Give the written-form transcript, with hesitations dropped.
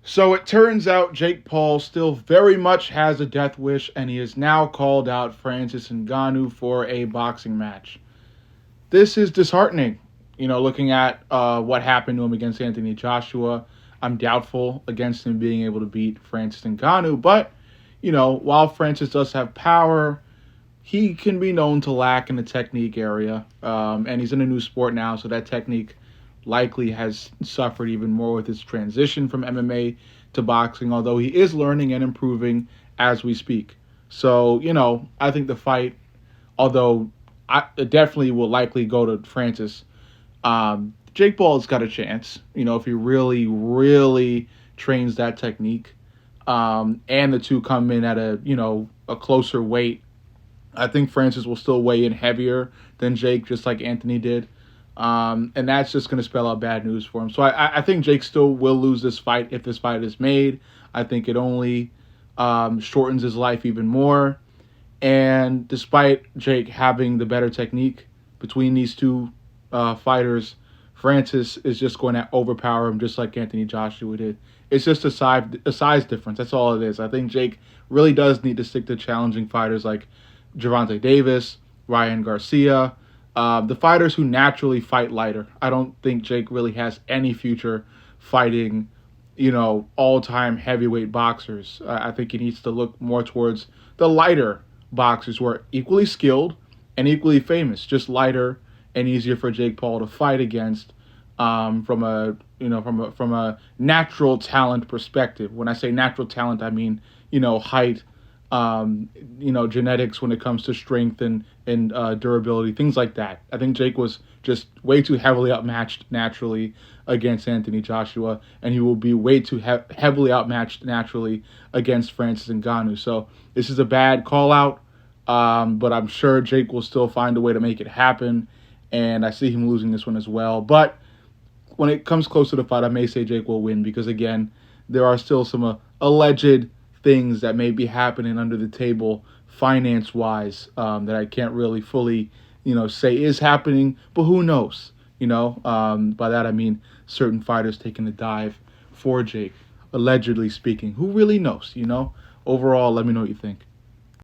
So it turns out Jake Paul still very much has a death wish, and he has now called out Francis Ngannou for a boxing match. This is disheartening. Looking at what happened to him against Anthony Joshua, I'm doubtful against him being able to beat Francis Ngannou. But while Francis does have power, he can be known to lack in the technique area, and he's in a new sport now, so that technique likely has suffered even more with his transition from MMA to boxing, although he is learning and improving as we speak. So, I think the fight, although it definitely will likely go to Francis, Jake Paul's got a chance, if he really, really trains that technique. And the two come in at a closer weight. I think Francis will still weigh in heavier than Jake, just like Anthony did. And that's just going to spell out bad news for him. So I think Jake still will lose this fight if this fight is made. I think it only shortens his life even more. And despite Jake having the better technique between these two fighters, Francis is just going to overpower him just like Anthony Joshua did. It's just a size difference. That's all it is. I think Jake really does need to stick to challenging fighters like Gervonta Davis, Ryan Garcia, the fighters who naturally fight lighter. I don't think Jake really has any future fighting, all-time heavyweight boxers. I think he needs to look more towards the lighter boxers who are equally skilled and equally famous, just lighter and easier for Jake Paul to fight against from a natural talent perspective. When I say natural talent, I mean height, genetics when it comes to strength and durability, things like that. I think Jake was just way too heavily outmatched naturally against Anthony Joshua, and he will be way too heavily outmatched naturally against Francis Ngannou. So this is a bad call out, but I'm sure Jake will still find a way to make it happen, and I see him losing this one as well. But when it comes close to the fight, I may say Jake will win because, again, there are still some alleged things that may be happening under the table finance-wise that I can't really fully, say is happening, but who knows? By that I mean certain fighters taking a dive for Jake, allegedly speaking. Who really knows? Overall, let me know what you think.